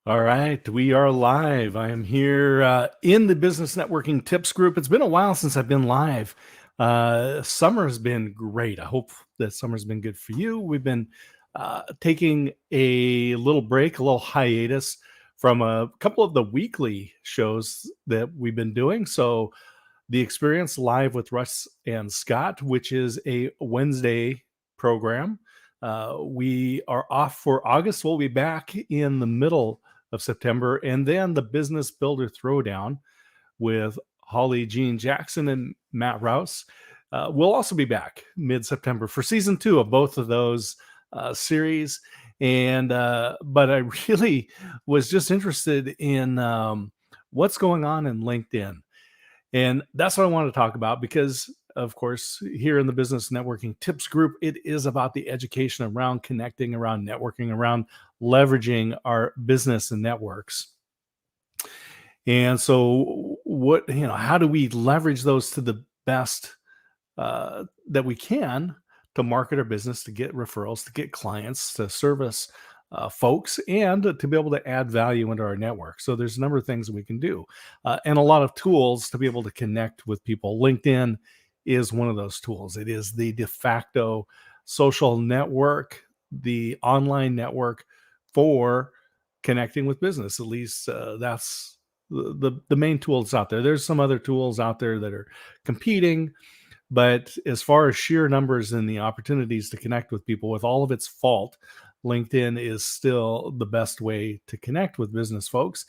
All right, we are live. I am here in the Business Networking Tips group. It's been a while since I've been live. Summer has been great. I hope that summer's been good for you. We've been taking a little break, a little hiatus from a couple of the weekly shows that we've been doing. So, the Experience Live with Russ and Scott, which is a Wednesday program. We are off for August. We'll be back in the middle of September. And then the Business Builder Throwdown with Holly Jean Jackson and Matt Rouse. We'll also be back mid-September for season 2 of both of those series. And but I really was just interested in what's going on in LinkedIn. And that's what I want to talk about because, of course, here in the Business Networking Tips group, it is about the education around connecting, around networking, around leveraging our business and networks. And so, how do we leverage those to the best that we can to market our business, to get referrals, to get clients, to service folks, and to be able to add value into our network? So there's a number of things that we can do, and a lot of tools to be able to connect with people. LinkedIn is one of those tools. It is the de facto social network, the online network for connecting with business. At least that's the main tool that's out there. There's some other tools out there that are competing, but as far as sheer numbers and the opportunities to connect with people, with all of its fault, LinkedIn is still the best way to connect with business folks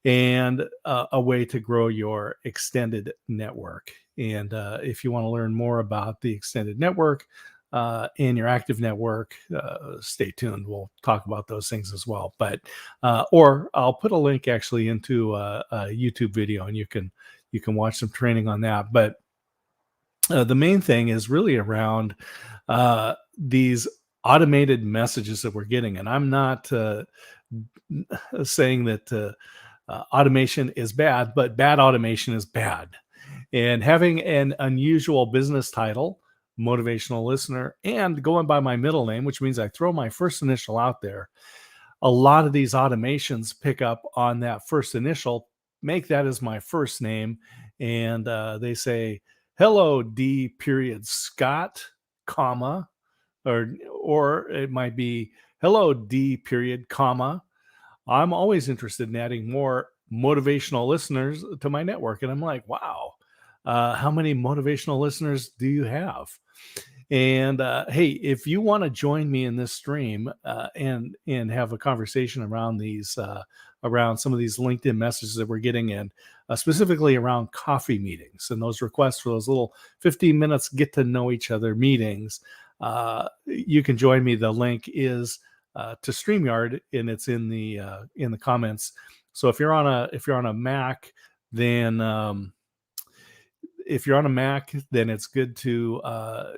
and a way to grow your extended network. And if you want to learn more about the extended network and your active network, stay tuned. We'll talk about those things as well. But or I'll put a link actually into a YouTube video, and you can watch some training on that. But the main thing is really around these automated messages that we're getting. And I'm not saying that automation is bad, but bad automation is bad. And having an unusual business title, motivational listener, and going by my middle name, which means I throw my first initial out there, a lot of these automations pick up on that first initial, make that as my first name, and they say, "Hello, D. period Scott, comma," or it might be, "Hello, D. period comma. I'm always interested in adding more motivational listeners to my network." And I'm like, wow, how many motivational listeners do you have? And hey, if you want to join me in this stream and have a conversation around these around some of these LinkedIn messages that we're getting in, specifically around coffee meetings and those requests for those little 15 minutes get to know each other meetings, you can join me. The link is to StreamYard, and it's in the comments. So if you're on a Mac, then if you're on a Mac, then it's good to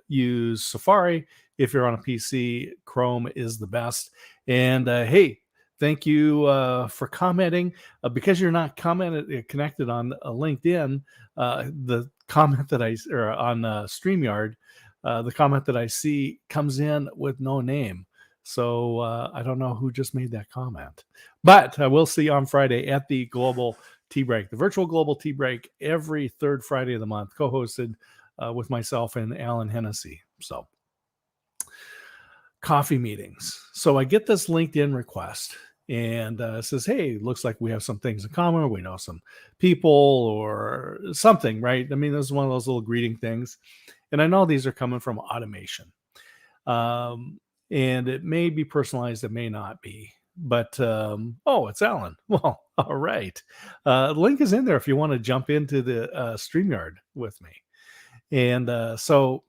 use Safari. If you're on a PC, Chrome is the best. And hey, thank you for commenting. Because you're not connected on LinkedIn, the comment that or on StreamYard, the comment that I see comes in with no name. So I don't know who just made that comment. But I will see you on Friday at the Global Tea Break, the virtual Global Tea Break, every third Friday of the month, co-hosted with myself and Alan Hennessy. So, coffee meetings. So I get this LinkedIn request, and it says, "Hey, looks like we have some things in common. We know some people or something, right?" I mean, this is one of those little greeting things. And I know these are coming from automation. And it may be personalized, it may not be. But oh, it's Alan. Well, all right. Link is in there if you want to jump into the StreamYard with me. And so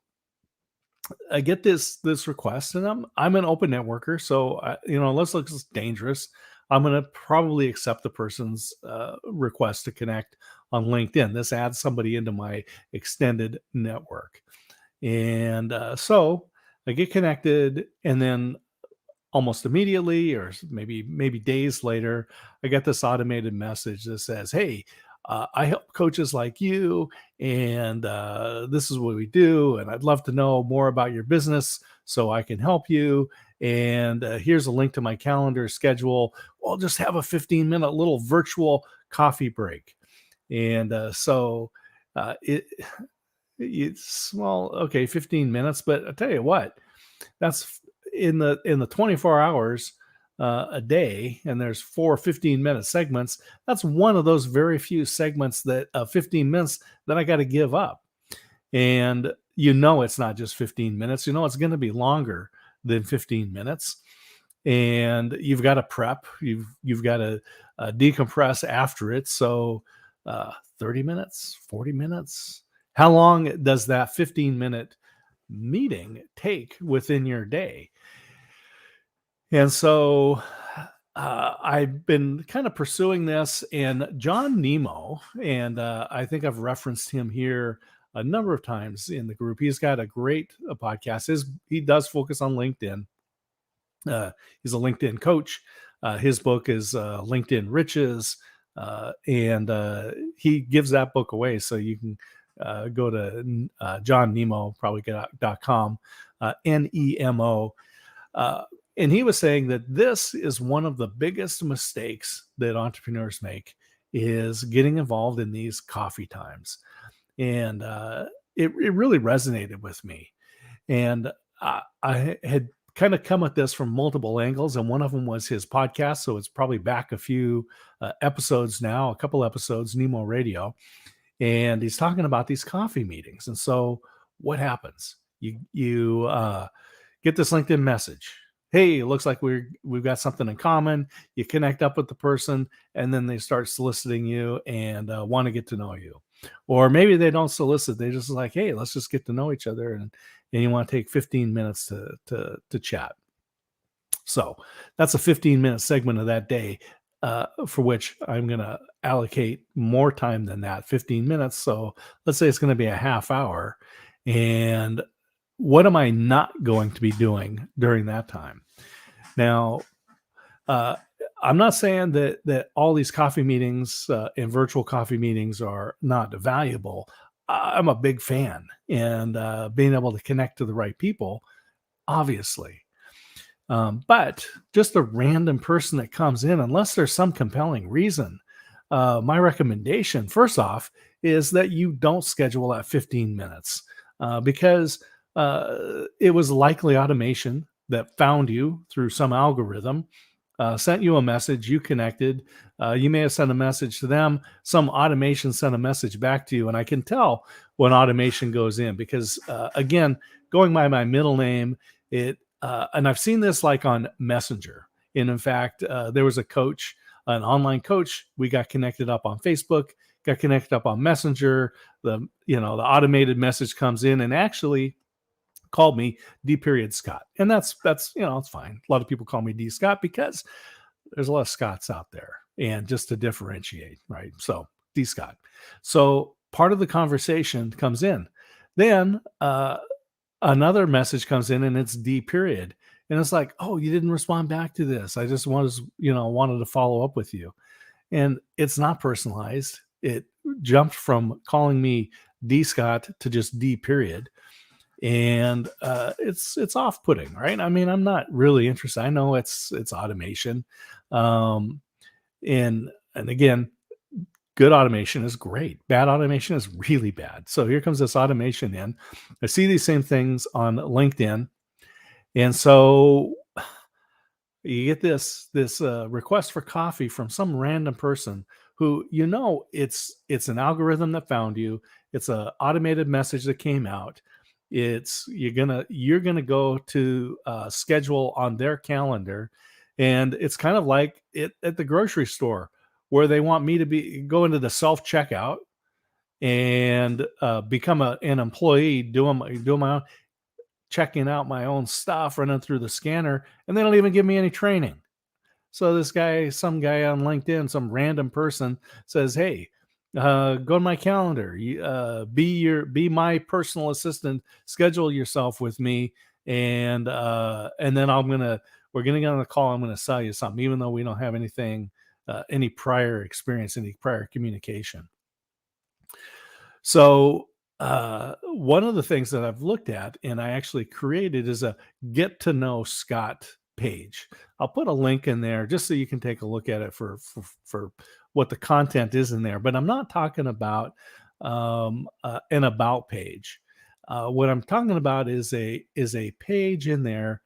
I get this request, and I'm an open networker, so unless it looks dangerous, I'm going to probably accept the person's request to connect on LinkedIn. This adds somebody into my extended network, and so I get connected, and then almost immediately, or maybe days later, I get this automated message that says, "Hey, I help coaches like you, and this is what we do, and I'd love to know more about your business so I can help you." and here's a link to my calendar schedule. I'll just have a 15-minute little virtual coffee break. And it's small, okay, 15 minutes, but I tell you what, that's in the 24 hours a day, and there's 4 15-minute segments. That's one of those very few segments that 15 minutes that I got to give up. And it's not just 15 minutes, it's going to be longer than 15 minutes. And you've got to prep, you've got to decompress after it. So 30 minutes, 40 minutes, how long does that 15-minute meeting take within your day? And so I've been kind of pursuing this, and John Nemo, and I think I've referenced him here a number of times in the group. He's got a great podcast. He does focus on LinkedIn. He's a LinkedIn coach. His book is LinkedIn Riches, and he gives that book away. So you can go to johnnemo.com, Nemo. And he was saying that this is one of the biggest mistakes that entrepreneurs make, is getting involved in these coffee times. And it really resonated with me. And I had kind of come at this from multiple angles, and one of them was his podcast. So it's probably back a few episodes now, a couple episodes, Nemo Radio. And he's talking about these coffee meetings. And so what happens? You get this LinkedIn message. Hey, it looks like we've got something in common. You connect up with the person, and then they start soliciting you and want to get to know you. Or maybe they don't solicit. They just like, hey, let's just get to know each other. And you want to take 15 minutes to chat. So that's a 15-minute segment of that day, for which I'm going to allocate more time than that, 15 minutes. So let's say it's going to be a half hour. And what am I not going to be doing during that time? Now, I'm not saying that all these coffee meetings and virtual coffee meetings are not valuable. I'm a big fan, and being able to connect to the right people, obviously. But just a random person that comes in, unless there's some compelling reason, my recommendation, first off, is that you don't schedule that 15 minutes because it was likely automation that found you through some algorithm, sent you a message, you connected, you may have sent a message to them, some automation sent a message back to you. And I can tell when automation goes in because, again, going by my middle name, and I've seen this like on Messenger. And in fact, there was a coach, an online coach. We got connected up on Facebook, got connected up on Messenger. The automated message comes in and actually called me D. Scott. And that's it's fine. A lot of people call me D. Scott because there's a lot of Scotts out there, and just to differentiate, right? So D. Scott. So part of the conversation comes in. Then another message comes in, and it's D. And it's like, oh, you didn't respond back to this. I just wanted to follow up with you. And it's not personalized. It jumped from calling me D. Scott to just D. And it's off-putting, right? I mean, I'm not really interested. I know it's automation, and again, good automation is great. Bad automation is really bad. So here comes this automation in. I see these same things on LinkedIn, and so you get this request for coffee from some random person who it's an algorithm that found you. It's an automated message that came out. You're gonna go to schedule on their calendar, and it's kind of like it at the grocery store where they want me to go into the self checkout and become an employee, doing my own, checking out my own stuff, running through the scanner, and they don't even give me any training. So some guy on LinkedIn, some random person says, "Hey, go to my calendar. Be my personal assistant. Schedule yourself with me, and then we're gonna get on the call. I'm gonna sell you something, even though we don't have anything, any prior experience, any prior communication." So one of the things that I've looked at and I actually created is a get to know Scott page. I'll put a link in there just so you can take a look at it for what the content is in there. But I'm not talking about an about page. What I'm talking about is a page in there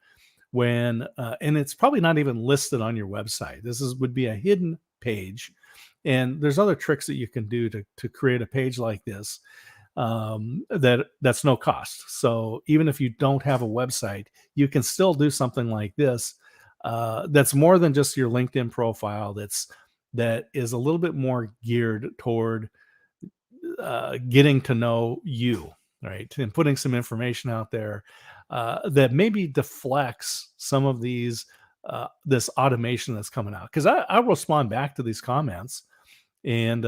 when and it's probably not even listed on your website. This is would be a hidden page, and there's other tricks that you can do to create a page like this that's no cost. So even if you don't have a website, you can still do something like this. That's more than just your LinkedIn profile. That is a little bit more geared toward getting to know you, right, and putting some information out there that maybe deflects some of these this automation that's coming out. Because I respond back to these comments and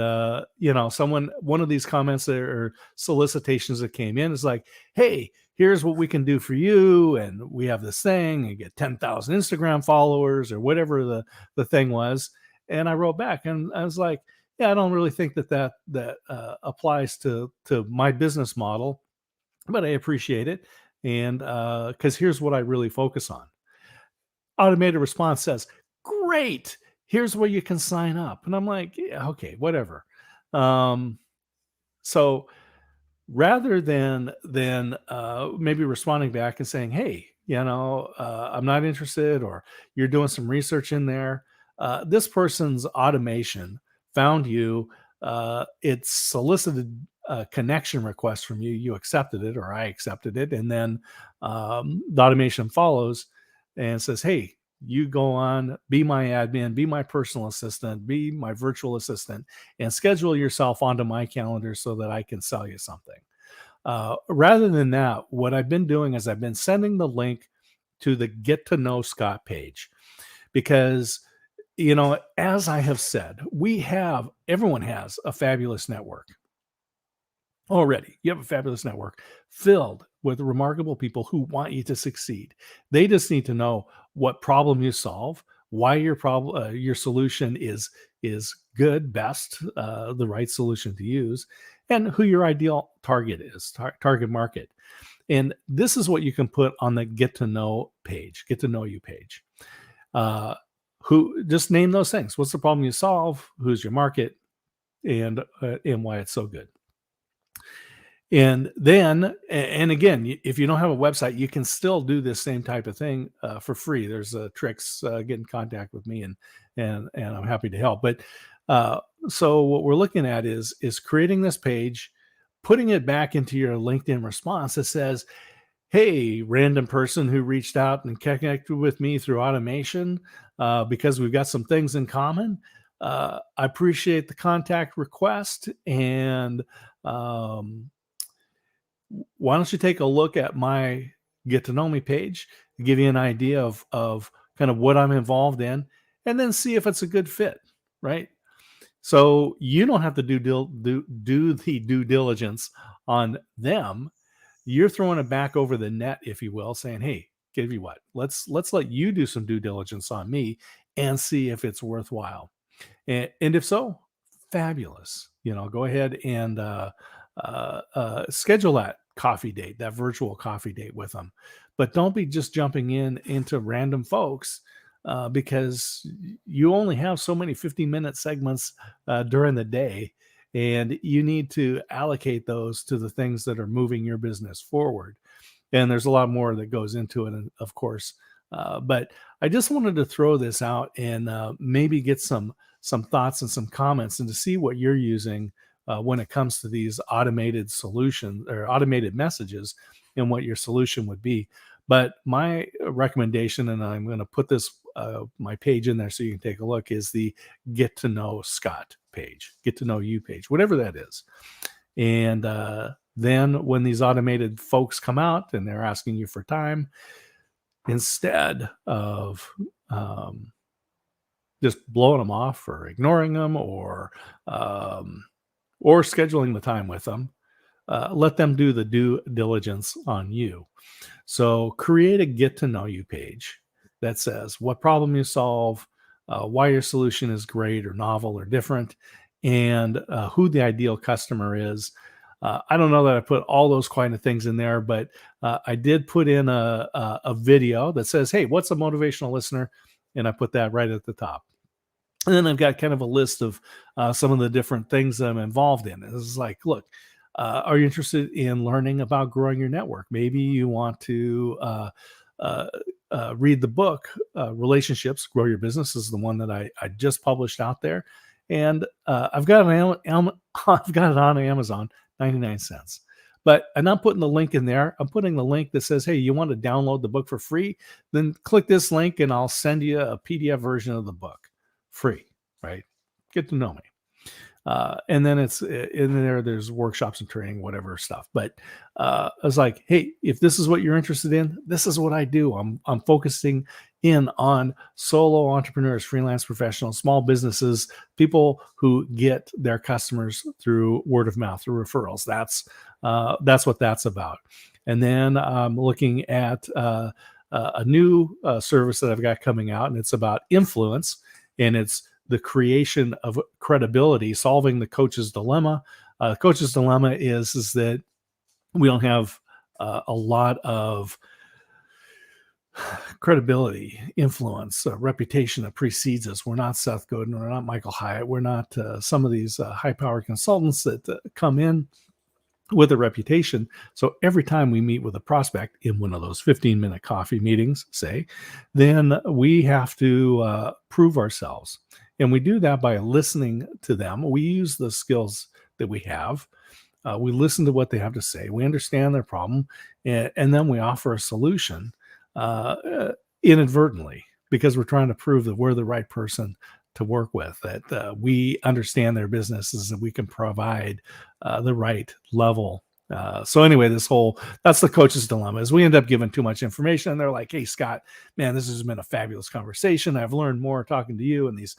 someone one of these comments or solicitations that came in is like, hey, here's what we can do for you, and we have this thing and get 10,000 Instagram followers or whatever the thing was. And I wrote back and I was like, yeah, I don't really think that applies to my business model, but I appreciate it. And because here's what I really focus on. Automated response says, great, here's where you can sign up. And I'm like, yeah, okay, whatever. Um, so rather than maybe responding back and saying, hey, I'm not interested, or you're doing some research in there, this person's automation found you, it solicited a connection request from you, you accepted it, or I accepted it, and then the automation follows and says, hey, you go on, be my admin, be my personal assistant, be my virtual assistant, and schedule yourself onto my calendar so that I can sell you something. Rather than that, what I've been doing is I've been sending the link to the Get to Know Scott page because, as I have said, everyone has a fabulous network already. You have a fabulous network filled with remarkable people who want you to succeed. They just need to know what problem you solve, why your solution is good, best, the right solution to use, and who your ideal target is, target market. And this is what you can put on the get to know page, get to know you page. Who just name those things. What's the problem you solve? Who's your market? And why it's so good. And then, and again, if you don't have a website, you can still do this same type of thing for free. There's tricks. Get in contact with me, and I'm happy to help. But so what we're looking at is creating this page, putting it back into your LinkedIn response that says, hey, random person who reached out and connected with me through automation because we've got some things in common. I appreciate the contact request, and why don't you take a look at my Get to Know Me page to give you an idea of kind of what I'm involved in, and then see if it's a good fit, right? So you don't have to do the due diligence on them. You're throwing it back over the net, if you will, saying, hey, give you what, let's let you do some due diligence on me and see if it's worthwhile. And if so, fabulous. Go ahead and schedule that coffee date, that virtual coffee date with them. But don't be just jumping into random folks because you only have so many 15-minute segments during the day, and you need to allocate those to the things that are moving your business forward. And there's a lot more that goes into it, of course. But I just wanted to throw this out and maybe get some thoughts and some comments, and to see what you're using when it comes to these automated solutions or automated messages, and what your solution would be. But my recommendation, and I'm going to put this my page in there so you can take a look, is the Get to Know Scott page, Get to Know You page, whatever that is. And then when these automated folks come out and they're asking you for time, instead of just blowing them off or ignoring them or scheduling the time with them, let them do the due diligence on you. So create a Get to Know You page that says what problem you solve, why your solution is great or novel or different, and who the ideal customer is. I don't know that I put all those kind of things in there, but I did put in a video that says, "Hey, what's a motivational listener?" And I put that right at the top. And then I've got kind of a list of some of the different things that I'm involved in. This is like, look, are you interested in learning about growing your network? Maybe you want to uh, read the book, Relationships, Grow Your Business is the one that I just published out there. And I've got I've got it on Amazon, 99 cents. But I'm not putting the link in there. I'm putting the link that says, hey, you want to download the book for free? Then click this link and I'll send you a PDF version of the book free, right? Get to know me. And then it's in there, there's workshops and training, whatever stuff. But I was like, hey, if this is what you're interested in, this is what I do. I'm focusing in on solo entrepreneurs, freelance professionals, small businesses, people who get their customers through word of mouth, through referrals. That's what that's about. And then I'm looking at a new service that I've got coming out, and it's about influence, and it's the creation of credibility, solving the coach's dilemma. Coach's dilemma is that we don't have a lot of credibility, influence, reputation that precedes us. We're not Seth Godin. We're not Michael Hyatt. We're not some of these high-powered consultants that come in with a reputation. So every time we meet with a prospect in one of those 15-minute coffee meetings, say, then we have to prove ourselves. And we do that by listening to them. We use the skills that we have. We listen to what they have to say. We understand their problem. And then we offer a solution inadvertently, because we're trying to prove that we're the right person to work with, that we understand their businesses, that we can provide the right level. So anyway, that's the coach's dilemma, is we end up giving too much information, and they're like, hey, Scott, man, this has been a fabulous conversation. I've learned more talking to you in these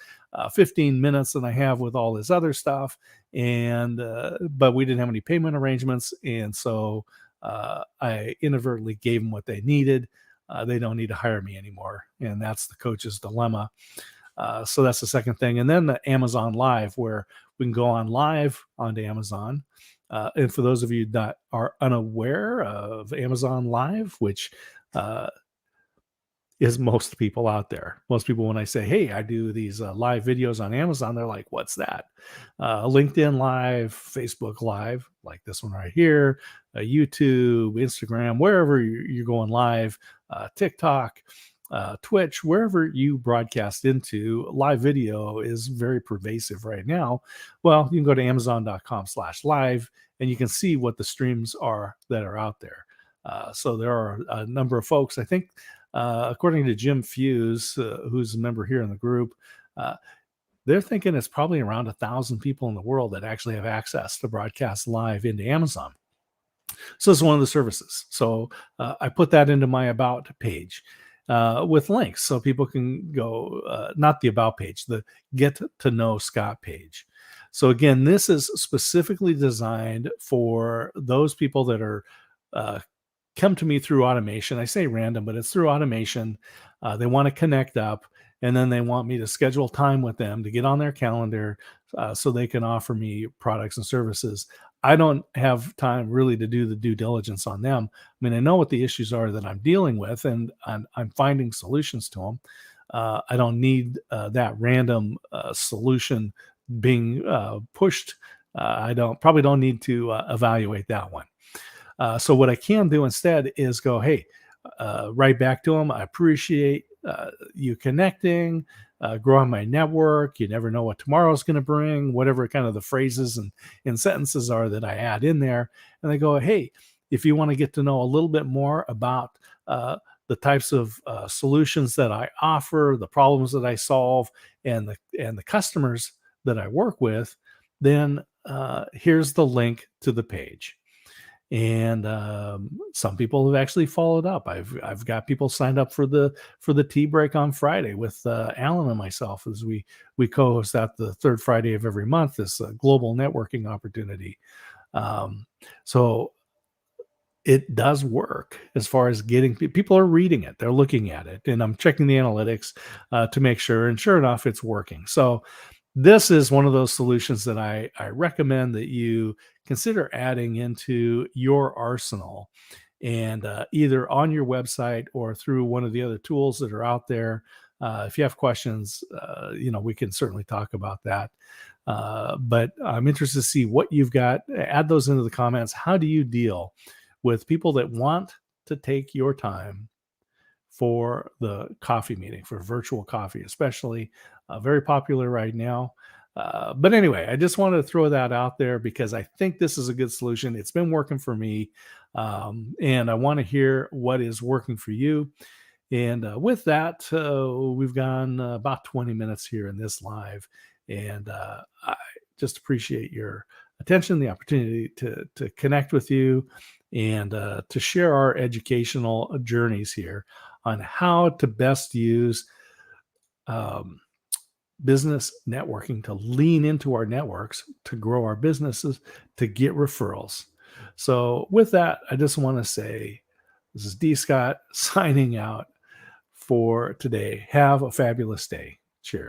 15 minutes than I have with all this other stuff. And but we didn't have any payment arrangements. And so I inadvertently gave them what they needed. They don't need to hire me anymore. And that's the coach's dilemma. So that's the second thing. And then the Amazon Live, where we can go on live onto Amazon. And for those of you that are unaware of Amazon Live, which is most people out there. Most people, when I say, hey, I do these live videos on Amazon, they're like, what's that? LinkedIn Live, Facebook Live, like this one right here, YouTube, Instagram, wherever you're going live, TikTok, Twitch, wherever you broadcast into, live video is very pervasive right now. Well, you can go to amazon.com/live and you can see what the streams are that are out there. So there are a number of folks, I think, according to Jim Fuse, who's a member here in the group, they're thinking it's probably around 1,000 people in the world that actually have access to broadcast live into Amazon. So it's one of the services. So I put that into my About page with links, so people can go, not the About page, the Get to Know Scott page. So again, this is specifically designed for those people that are come to me through automation. I say random, but it's through automation. They want to connect up, and then they want me to schedule time with them to get on their calendar so they can offer me products and services. I don't have time really to do the due diligence on them. I mean, I know what the issues are that I'm dealing with, and I'm finding solutions to them. I don't need that random solution being pushed. I probably don't need to evaluate that one. So what I can do instead is go, hey, right back to them. I appreciate you connecting, growing my network. You never know what tomorrow's going to bring, whatever kind of the phrases and sentences are that I add in there. And they go, hey, if you want to get to know a little bit more about the types of solutions that I offer, the problems that I solve, and the customers that I work with, then here's the link to the page. And some people have actually followed up. I've got people signed up for the tea break on Friday with Alan and myself, as we co-host that the third Friday of every month. This global networking opportunity. So it does work as far as getting people are reading it, they're looking at it, and I'm checking the analytics to make sure. And sure enough, it's working. So This is one of those solutions that I recommend that you consider adding into your arsenal, and either on your website or through one of the other tools that are out there. If you have questions, we can certainly talk about that. But I'm interested to see what you've got. Add those into the comments. How do you deal with people that want to take your time for the coffee meeting, for virtual coffee, especially very popular right now? But anyway, I just wanted to throw that out there because I think this is a good solution. It's been working for me, and I want to hear what is working for you. And with that, we've gone about 20 minutes here in this live, and I just appreciate your attention, the opportunity to connect with you, and to share our educational journeys here on how to best use um, business networking to lean into our networks to grow our businesses, to get referrals. So, with that, I just want to say this is D. Scott signing out for today. Have a fabulous day. Cheers.